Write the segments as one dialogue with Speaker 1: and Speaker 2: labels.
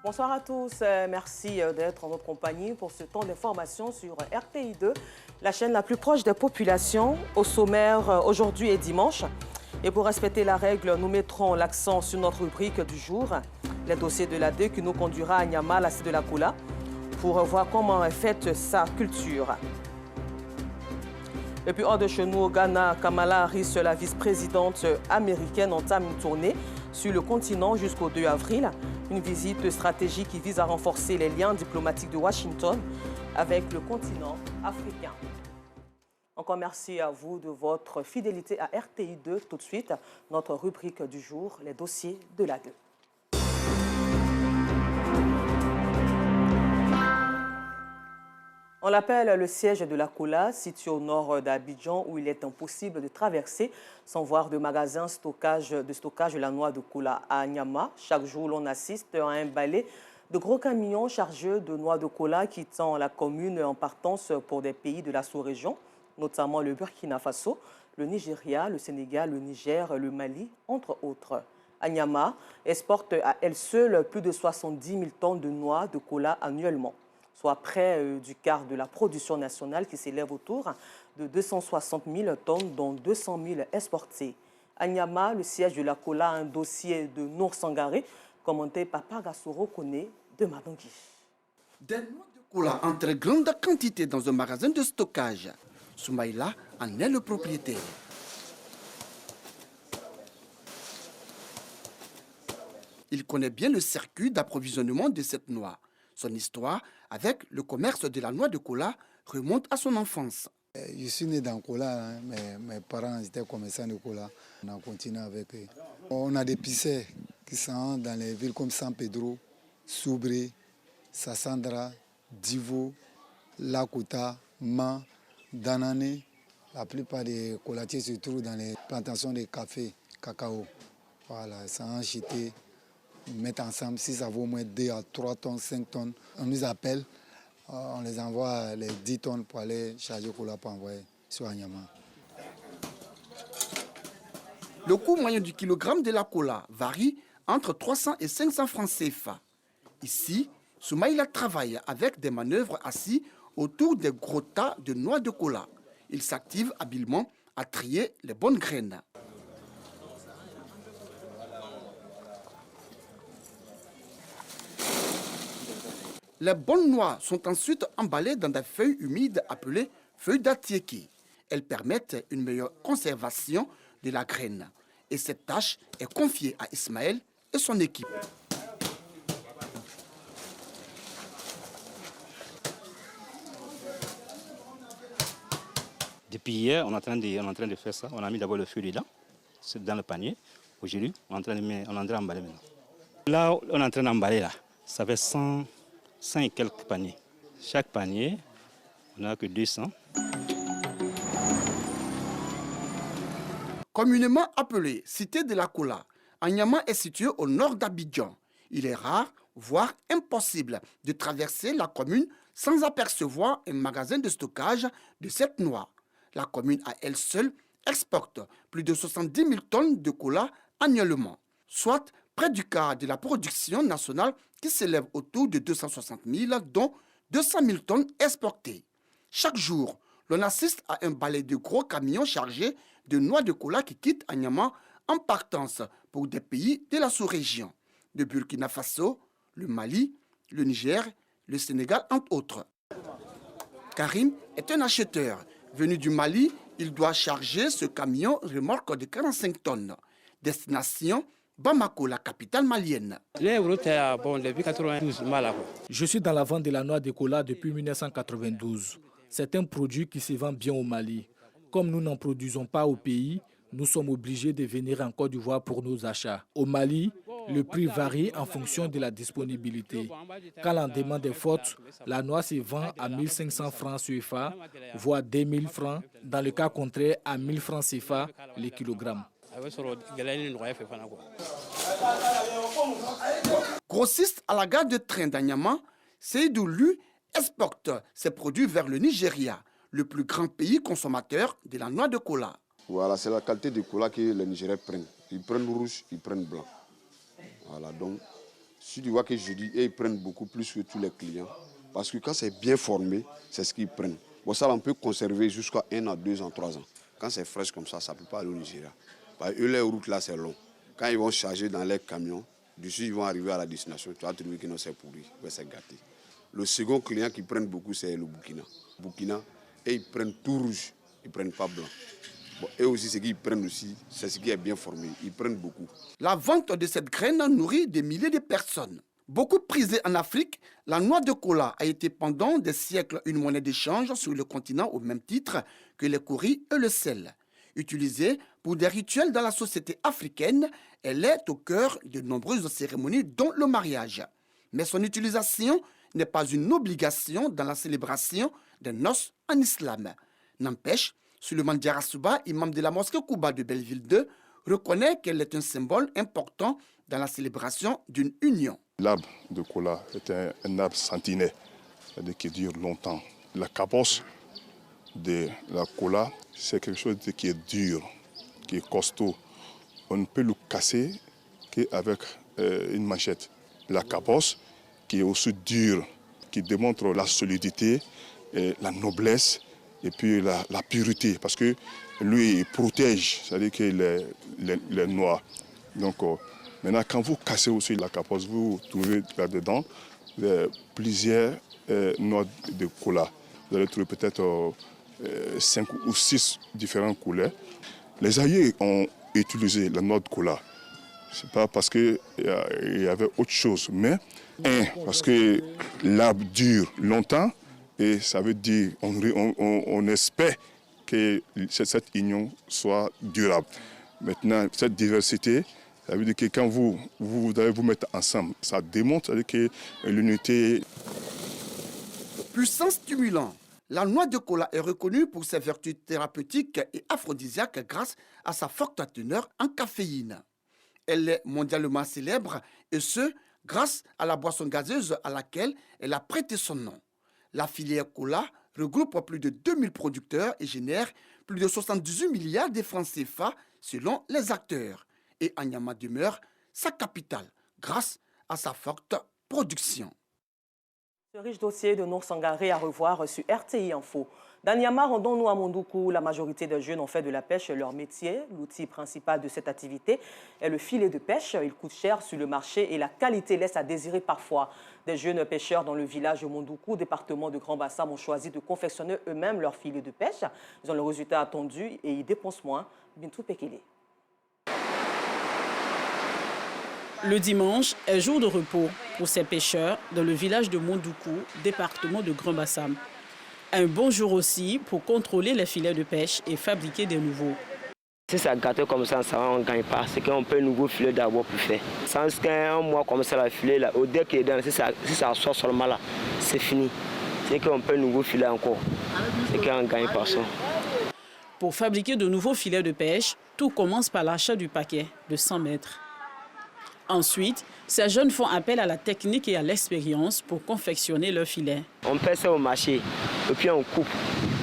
Speaker 1: Bonsoir à tous, merci d'être en notre compagnie pour ce temps d'information sur RTI2, la chaîne la plus proche des populations. Au sommaire, aujourd'hui et dimanche. Et pour respecter la règle, nous mettrons l'accent sur notre rubrique du jour, les dossiers de l'AD qui nous conduira à Nyama, la cité de la Kola, pour voir comment est faite sa culture. Et puis hors de chez nous, au Ghana, Kamala Harris, la vice-présidente américaine, entame une tournée sur le continent jusqu'au 2 avril. Une visite stratégique qui vise à renforcer les liens diplomatiques de Washington avec le continent africain. Encore merci à vous de votre fidélité à RTI2. Tout de suite, notre rubrique du jour, les dossiers de l'ADE. On l'appelle le siège de la Kola, situé au nord d'Abidjan, où il est impossible de traverser sans voir de magasin de stockage de la noix de Kola à Nyama. Chaque jour, l'on assiste à un balai de gros camions chargés de noix de Kola quittant la commune en partance pour des pays de la sous-région, notamment le Burkina Faso, le Nigeria, le Sénégal, le Niger, le Mali, entre autres. À Nyama exporte à elle seule plus de 70 000 tonnes de noix de Kola annuellement, soit près du quart de la production nationale qui s'élève autour de 260 000 tonnes, dont 200 000 exportées. À Nyama, le siège de la Kola a un dossier de Nour Sangaré, commenté par Pagassoro Kone de Madangui.
Speaker 2: Des noix de Kola en très grande quantité dans un magasin de stockage. Soumaïla en est le propriétaire. Il connaît bien le circuit d'approvisionnement de cette noix. Son histoire avec le commerce de la noix de Kola remonte à son enfance.
Speaker 3: Je suis né dans Kola, mais mes parents étaient commerçants de Kola. On a continué avec eux. On a des piscers qui sont dans les villes comme San Pedro, Soubré, Sassandra, Divo, Lakota, Ma, Danane. La plupart des colatiers se trouvent dans les plantations de café, cacao. Voilà, ça a acheté. Mettre ensemble, si ça vaut au moins 2 à 3 tonnes, 5 tonnes, on nous appelle, on les envoie les 10 tonnes pour aller charger Kola pour envoyer sur Nyama.
Speaker 2: Le coût moyen du kilogramme de la Kola varie entre 300 et 500 francs CFA. Ici, Soumaïla travaille avec des manœuvres assis autour des gros tas de noix de Kola. Il s'active habilement à trier les bonnes graines. Les bonnes noix sont ensuite emballées dans des feuilles humides appelées feuilles d'atiéki. Elles permettent une meilleure conservation de la graine. Et cette tâche est confiée à Ismaël et son équipe.
Speaker 4: Depuis hier, on est en train de faire ça. On a mis d'abord le feuille dedans, c'est dans le panier. Aujourd'hui, on est en train d'emballer maintenant. Là, on est en train d'emballer là. Ça fait 100 et quelques paniers. Chaque panier, on n'a que 200.
Speaker 2: Communément appelée Cité de la Kola, Nyama est situé au nord d'Abidjan. Il est rare, voire impossible, de traverser la commune sans apercevoir un magasin de stockage de cette noix. La commune à elle seule exporte plus de 70 000 tonnes de Kola annuellement, soit près du quart de la production nationale qui s'élève autour de 260 000, dont 200 000 tonnes exportées. Chaque jour, l'on assiste à un balai de gros camions chargés de noix de Kola qui quittent Nyama en partance pour des pays de la sous-région, de Burkina Faso, le Mali, le Niger, le Sénégal, entre autres. Karim est un acheteur. Venu du Mali, il doit charger ce camion remorque de 45 tonnes. Destination Bamako, la capitale malienne.
Speaker 5: Je suis dans la vente de la noix de Kola depuis 1992. C'est un produit qui se vend bien au Mali. Comme nous n'en produisons pas au pays, nous sommes obligés de venir en Côte d'Ivoire pour nos achats. Au Mali, le prix varie en fonction de la disponibilité. Quand la demande est forte, la noix se vend à 1 500 francs CFA, voire 2 000 francs, dans le cas contraire à 1 000 francs CFA le kilogramme.
Speaker 2: Grossiste à la gare de train d'Anyama, Seydou Lu exporte ses produits vers le Nigeria, le plus grand pays consommateur de la noix de Kola.
Speaker 6: Voilà, c'est la qualité de Kola que les Nigériens prennent. Ils prennent rouge, ils prennent blanc. Voilà, donc Si tu vois que je dis, ils prennent beaucoup plus que tous les clients. Parce que quand c'est bien formé, c'est ce qu'ils prennent. Bon, ça, on peut conserver jusqu'à 1 an, 2 ans, 3 ans. Quand c'est fraîche comme ça ne peut pas aller au Nigeria. Parce que les routes là, c'est long. Quand ils vont charger dans les camions, dessus, ils vont arriver à la destination. Tu vas trouver que non, c'est pourri, ouais, c'est gâté. Le second client qui prennent beaucoup, c'est le Burkina. Et ils prennent tout rouge, ils ne prennent pas blanc. Bon, et aussi, ce qu'ils prennent aussi, c'est ce qui est bien formé. Ils prennent beaucoup.
Speaker 2: La vente de cette graine nourrit des milliers de personnes. Beaucoup prisée en Afrique, la noix de cola a été pendant des siècles une monnaie d'échange sur le continent au même titre que les courris et le sel. Utilisée pour des rituels dans la société africaine, elle est au cœur de nombreuses cérémonies dont le mariage. Mais son utilisation n'est pas une obligation dans la célébration des noces en islam. N'empêche, Suleiman Diarra-Souba, imam de la mosquée Kouba de Belleville 2, reconnaît qu'elle est un symbole important dans la célébration d'une union.
Speaker 7: L'arbre de cola est un arbre centenaire, c'est-à-dire qui dure longtemps. La cabosse de la cola, c'est quelque chose qui est dur, qui est costaud. On ne peut le casser qu'avec une manchette. La cabosse, qui est aussi dure, qui démontre la solidité, la noblesse et puis la pureté, parce que lui, il protège, c'est-à-dire qu'il est noir. Donc, maintenant, quand vous cassez aussi la cabosse, vous trouvez là-dedans plusieurs noix de cola. Vous allez trouver peut-être 5 ou 6 différentes couleurs. Les aïeux ont utilisé la noix de cola. Ce n'est pas parce qu'il y avait autre chose, mais parce que l'arbre dure longtemps et ça veut dire on espère que cette union soit durable. Maintenant, cette diversité, ça veut dire que quand vous allez vous mettre ensemble, ça démontre que l'unité.
Speaker 2: Puissant stimulant, la noix de cola est reconnue pour ses vertus thérapeutiques et aphrodisiaques grâce à sa forte teneur en caféine. Elle est mondialement célèbre et ce, grâce à la boisson gazeuse à laquelle elle a prêté son nom. La filière cola regroupe plus de 2000 producteurs et génère plus de 78 milliards de francs CFA selon les acteurs. Et Anyama demeure sa capitale grâce à sa forte production.
Speaker 1: Ce riche dossier de Nour Sangaré à revoir sur RTI Info. Dans Nyama, rendons-nous à Mondoukou. La majorité des jeunes ont fait de la pêche leur métier. L'outil principal de cette activité est le filet de pêche. Il coûte cher sur le marché et la qualité laisse à désirer parfois. Des jeunes pêcheurs dans le village de Mondoukou, département de Grand Bassam, ont choisi de confectionner eux-mêmes leur filet de pêche. Ils ont le résultat attendu et ils dépensent moins. Bintou Pekele.
Speaker 8: Le dimanche est jour de repos pour ces pêcheurs dans le village de Mondoukou, département de Grand Bassam. Un bon jour aussi pour contrôler les filets de pêche et fabriquer des nouveaux.
Speaker 9: Si ça gâte comme ça on ne gagne pas. C'est qu'on peut un nouveau filet d'abord pour faire. Sans qu'un mois comme ça, le filet, là, au dès qu'il est dedans, si ça sort seulement là, c'est fini. C'est qu'on peut un nouveau filet encore. C'est qu'on ne gagne pas ça.
Speaker 8: Pour fabriquer de nouveaux filets de pêche, tout commence par l'achat du paquet de 100 mètres. Ensuite, ces jeunes font appel à la technique et à l'expérience pour confectionner leur filet.
Speaker 9: On pèse ça au marché et puis on coupe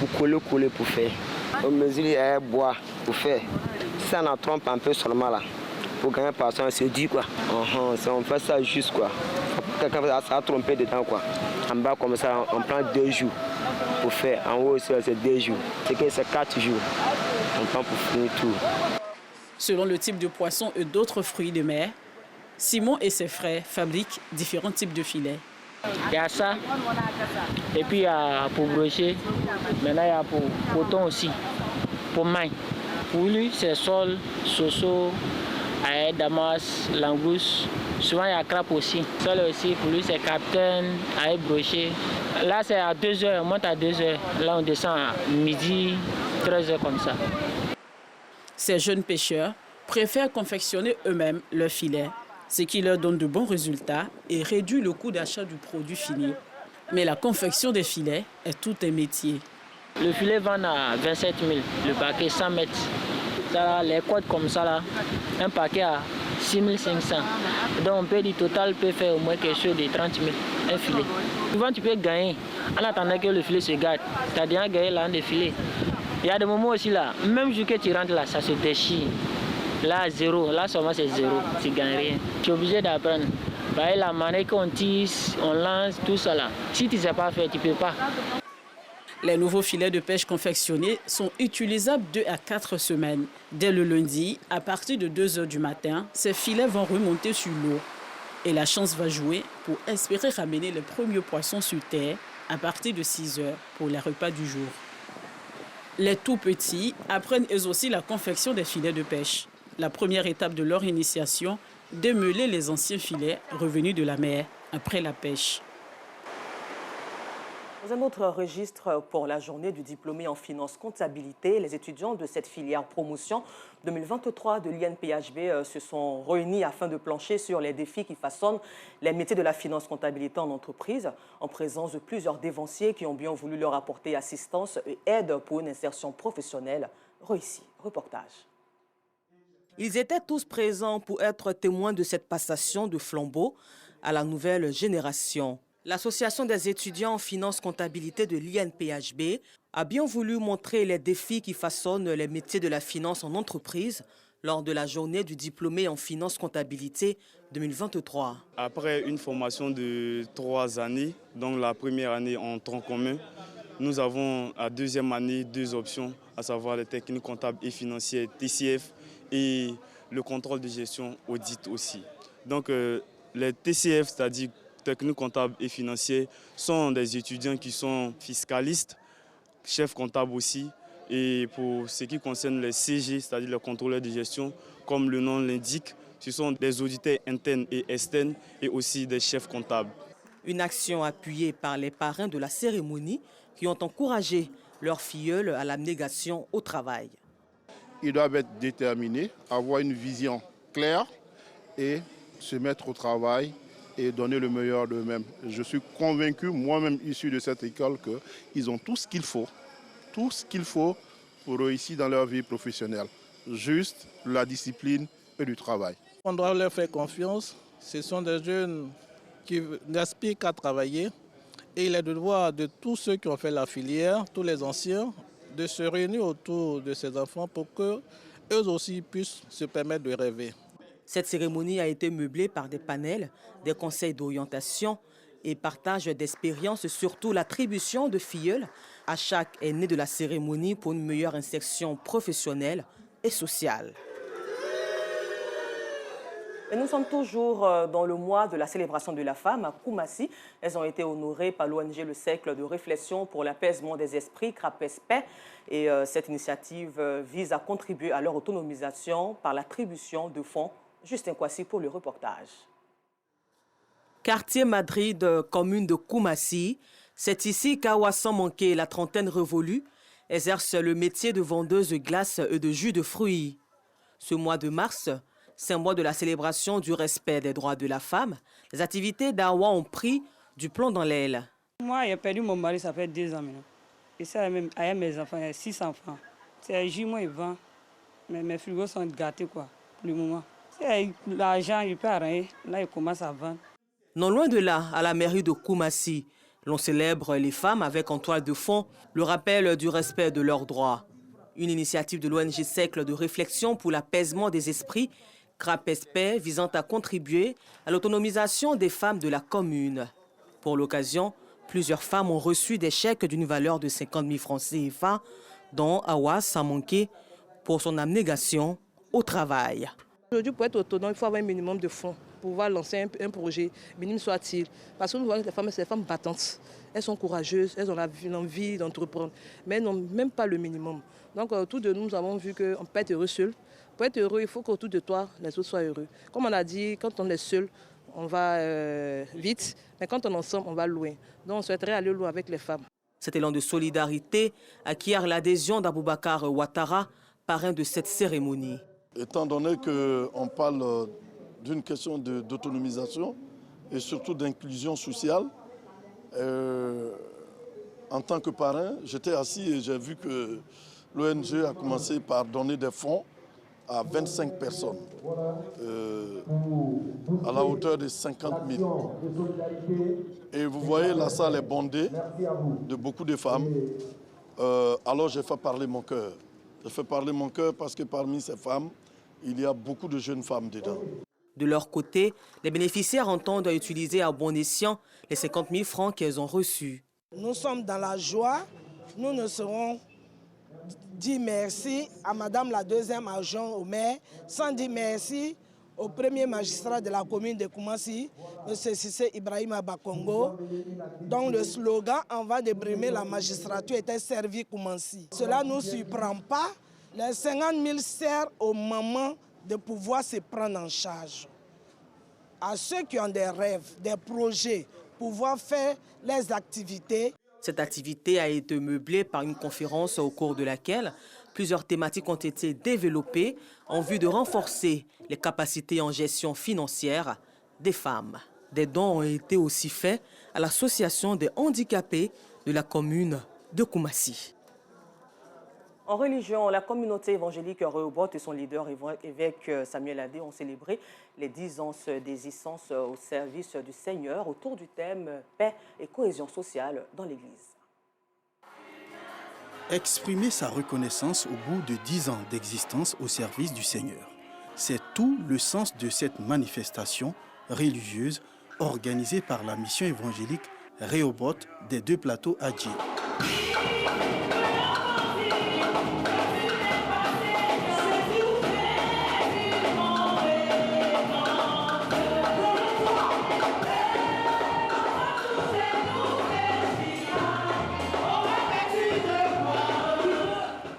Speaker 9: pour coller pour faire. On mesure les bois pour faire. Si ça en trompe un peu seulement là, pour gagner par ça, on se dit quoi. On fait ça juste quoi. Quelqu'un ça a trompé dedans quoi. En bas comme ça, on prend 2 jours pour faire. En haut c'est 2 jours. C'est 4 jours. On prend pour finir tout.
Speaker 8: Selon le type de poisson et d'autres fruits de mer, Simon et ses frères fabriquent différents types de filets.
Speaker 10: Il y a ça, et puis il y a pour brochet, maintenant il y a pour coton aussi, pour main. Pour lui, c'est sol, soso, damas, langouste. Souvent il y a crabe aussi. Sol aussi, pour lui c'est capitaine, brochet. Là c'est à 2h, on monte à 2h. Là on descend à midi, 13h comme ça.
Speaker 8: Ces jeunes pêcheurs préfèrent confectionner eux-mêmes leurs filets, ce qui leur donne de bons résultats et réduit le coût d'achat du produit fini. Mais la confection des filets est tout un métier.
Speaker 10: Le filet vend à 27 000, le paquet 100 mètres. Ça, les codes comme ça, là, un paquet à 6 500. Donc on peut dire total peut faire au moins quelque chose de 30 000, un filet. Souvent tu peux gagner en attendant que le filet se gâte. Tu as déjà gagné là des filets. Il y a des moments aussi là, même jour que tu rentres là, ça se déchire. Là, 0. Là, seulement, c'est 0. Tu ne gagnes rien. Tu es obligé d'apprendre. Bah, la manière qu'on tisse, on lance, tout ça là. Si tu ne sais pas faire, tu ne peux pas.
Speaker 8: Les nouveaux filets de pêche confectionnés sont utilisables 2 à 4 semaines. Dès le lundi, à partir de 2 h du matin, ces filets vont remonter sur l'eau. Et la chance va jouer pour espérer ramener les premiers poissons sur terre à partir de 6 h pour les repas du jour. Les tout petits apprennent eux aussi la confection des filets de pêche. La première étape de leur initiation, démêler les anciens filets revenus de la mer après la pêche.
Speaker 1: Dans un autre registre, pour la journée du diplômé en finance comptabilité, les étudiants de cette filière promotion 2023 de l'INPHB se sont réunis afin de plancher sur les défis qui façonnent les métiers de la finance comptabilité en entreprise, en présence de plusieurs dévanciers qui ont bien voulu leur apporter assistance et aide pour une insertion professionnelle réussie. Reportage. Ils étaient tous présents pour être témoins de cette passation de flambeau à la nouvelle génération. L'Association des étudiants en finance comptabilité de l'INPHB a bien voulu montrer les défis qui façonnent les métiers de la finance en entreprise lors de la journée du diplômé en finance comptabilité 2023.
Speaker 11: Après une formation de 3 années, donc la première année en tronc commun, nous avons à deuxième année 2 options, à savoir les techniques comptables et financières TCF et le contrôle de gestion audit aussi. Donc les TCF, c'est-à-dire techniques comptables et financiers, sont des étudiants qui sont fiscalistes, chefs comptables aussi. Et pour ce qui concerne les CG, c'est-à-dire les contrôleurs de gestion, comme le nom l'indique, ce sont des auditeurs internes et externes et aussi des chefs comptables.
Speaker 1: Une action appuyée par les parrains de la cérémonie qui ont encouragé leurs filleuls à l'abnégation au travail.
Speaker 7: Ils doivent être déterminés, avoir une vision claire et se mettre au travail et donner le meilleur d'eux-mêmes. Je suis convaincu, moi-même issu de cette école, qu'ils ont tout ce qu'il faut pour réussir dans leur vie professionnelle. Juste la discipline et du travail.
Speaker 12: On doit leur faire confiance. Ce sont des jeunes qui n'aspirent qu'à travailler. Et il est de devoir de tous ceux qui ont fait la filière, tous les anciens, de se réunir autour de ces enfants pour qu'eux aussi puissent se permettre de rêver.
Speaker 1: Cette cérémonie a été meublée par des panels, des conseils d'orientation et partage d'expériences, surtout l'attribution de filleuls à chaque aîné de la cérémonie pour une meilleure insertion professionnelle et sociale. Et nous sommes toujours dans le mois de la célébration de la femme à Koumassi. Elles ont été honorées par l'ONG Le Cercle de réflexion pour l'apaisement des esprits, CRAPESP. Et cette initiative vise à contribuer à leur autonomisation par l'attribution de fonds. Justin Kwasi pour le reportage. Quartier Madrid, commune de Koumassi. C'est ici qu'Awa sans manquer la trentaine révolue exerce le métier de vendeuse de glace et de jus de fruits. Ce mois de mars, c'est un mois de la célébration du respect des droits de la femme. Les activités d'Awa ont pris du plomb dans l'aile.
Speaker 13: Moi, j'ai perdu mon mari, ça fait 2 ans maintenant. Et ça, même avec mes enfants, il y a 6 enfants. C'est jus, moi, et 20. Mais mes frigos sont gâtés, quoi, pour le moment. L'argent, il peut arranger. Là, il commence à vendre.
Speaker 1: Non loin de là, à la mairie de Koumassi, l'on célèbre les femmes avec en toile de fond le rappel du respect de leurs droits. Une initiative de l'ONG Cercle de réflexion pour l'apaisement des esprits, CRAPESP, visant à contribuer à l'autonomisation des femmes de la commune. Pour l'occasion, plusieurs femmes ont reçu des chèques d'une valeur de 50 000 francs CFA, dont Awa Samanké pour son abnégation au travail.
Speaker 14: Aujourd'hui, pour être autonome, il faut avoir un minimum de fonds pour pouvoir lancer un projet, minimum soit-il. Parce que nous voyons que les femmes, c'est des femmes battantes. Elles sont courageuses, elles ont l'envie d'entreprendre, mais elles n'ont même pas le minimum. Donc, autour de nous, nous avons vu qu'on ne peut pas être heureux seul. Pour être heureux, il faut qu'autour de toi, les autres soient heureux. Comme on a dit, quand on est seul, on va vite, mais quand on est ensemble, on va loin. Donc, on souhaiterait aller loin avec les femmes.
Speaker 1: Cet élan de solidarité acquiert l'adhésion d'Aboubacar Ouattara, parrain de cette cérémonie.
Speaker 15: Étant donné qu'on parle d'une question d'autonomisation et surtout d'inclusion sociale, en tant que parrain, j'étais assis et j'ai vu que l'ONG a commencé par donner des fonds à 25 personnes, à la hauteur de 50 000. Et vous voyez, la salle est bondée de beaucoup de femmes. Alors j'ai fait parler mon cœur. J'ai fait parler mon cœur parce que parmi ces femmes, il y a beaucoup de jeunes femmes dedans.
Speaker 1: De leur côté, les bénéficiaires entendent utiliser à bon escient les 50 000 francs qu'elles ont reçus.
Speaker 16: Nous sommes dans la joie. Nous ne serons dit merci à Madame la deuxième adjointe au maire, sans dire merci au premier magistrat de la commune de Koumassi, M. Sissé Ibrahim Bakongo, dont le slogan « Avant de brimer la magistrature » était « Servi Koumassi ». Cela ne nous surprend pas. Les 50 000 servent aux mamans de pouvoir se prendre en charge. À ceux qui ont des rêves, des projets, pouvoir faire les activités.
Speaker 1: Cette activité a été meublée par une conférence au cours de laquelle plusieurs thématiques ont été développées en vue de renforcer les capacités en gestion financière des femmes. Des dons ont été aussi faits à l'association des handicapés de la commune de Koumassi. En religion, la communauté évangélique Rehoboth et son leader évêque Samuel Adé ont célébré les 10 ans d'existence au service du Seigneur autour du thème paix et cohésion sociale dans l'Église.
Speaker 17: Exprimer sa reconnaissance au bout de 10 ans d'existence au service du Seigneur. C'est tout le sens de cette manifestation religieuse organisée par la mission évangélique Rehoboth des deux plateaux Adjé.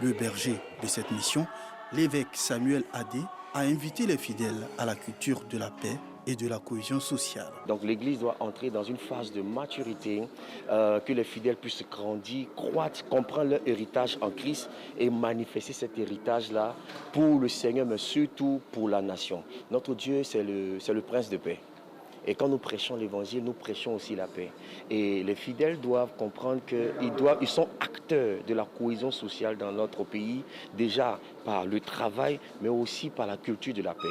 Speaker 17: Le berger de cette mission, l'évêque Samuel Adé, a invité les fidèles à la culture de la paix et de la cohésion sociale.
Speaker 18: Donc l'Église doit entrer dans une phase de maturité, que les fidèles puissent grandir, croître, comprendre leur héritage en Christ et manifester cet héritage-là pour le Seigneur, mais surtout pour la nation. Notre Dieu, c'est le prince de paix. Et quand nous prêchons l'évangile, nous prêchons aussi la paix. Et les fidèles doivent comprendre qu'ils sont acteurs de la cohésion sociale dans notre pays, déjà par le travail, mais aussi par la culture de la paix.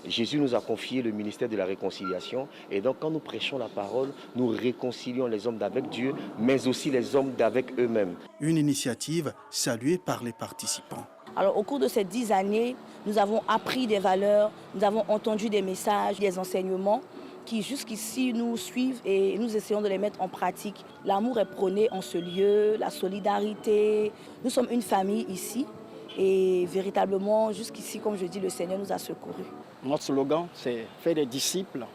Speaker 18: Jésus nous a confié le ministère de la réconciliation. Et donc quand nous prêchons la parole, nous réconcilions les hommes d'avec Dieu, mais aussi les hommes d'avec eux-mêmes.
Speaker 17: Une initiative saluée par les participants.
Speaker 19: Alors, au cours de ces 10 années, nous avons appris des valeurs, nous avons entendu des messages, des enseignements qui jusqu'ici nous suivent et nous essayons de les mettre en pratique. L'amour est prôné en ce lieu, la solidarité. Nous sommes une famille ici et véritablement, jusqu'ici, comme je dis, le Seigneur nous a secourus.
Speaker 20: Notre slogan, c'est « Faire des disciples,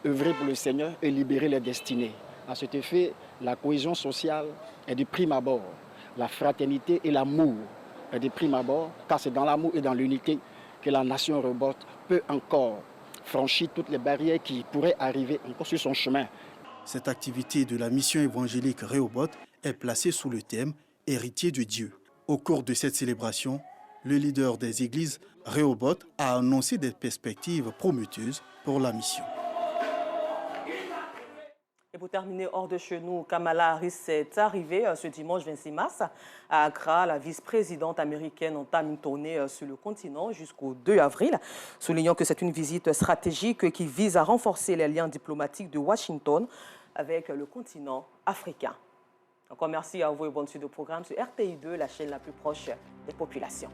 Speaker 20: œuvrer pour le Seigneur et libérer les destinées ». À cet effet, la cohésion sociale est de prime abord. La fraternité et l'amour est de prime abord, car c'est dans l'amour et dans l'unité que la nation Rehoboth peut encore franchir toutes les barrières qui pourraient arriver encore sur son chemin.
Speaker 17: Cette activité de la mission évangélique Rehoboth est placée sous le thème « Héritier de Dieu ». Au cours de cette célébration, le leader des églises Rehoboth a annoncé des perspectives prometteuses pour la mission.
Speaker 1: Et pour terminer, hors de chez nous, Kamala Harris est arrivée ce dimanche 26 mars à Accra. La vice-présidente américaine entame une tournée sur le continent jusqu'au 2 avril, soulignant que c'est une visite stratégique qui vise à renforcer les liens diplomatiques de Washington avec le continent africain. Encore merci à vous et bonne suite de programme sur RTI2, la chaîne la plus proche des populations.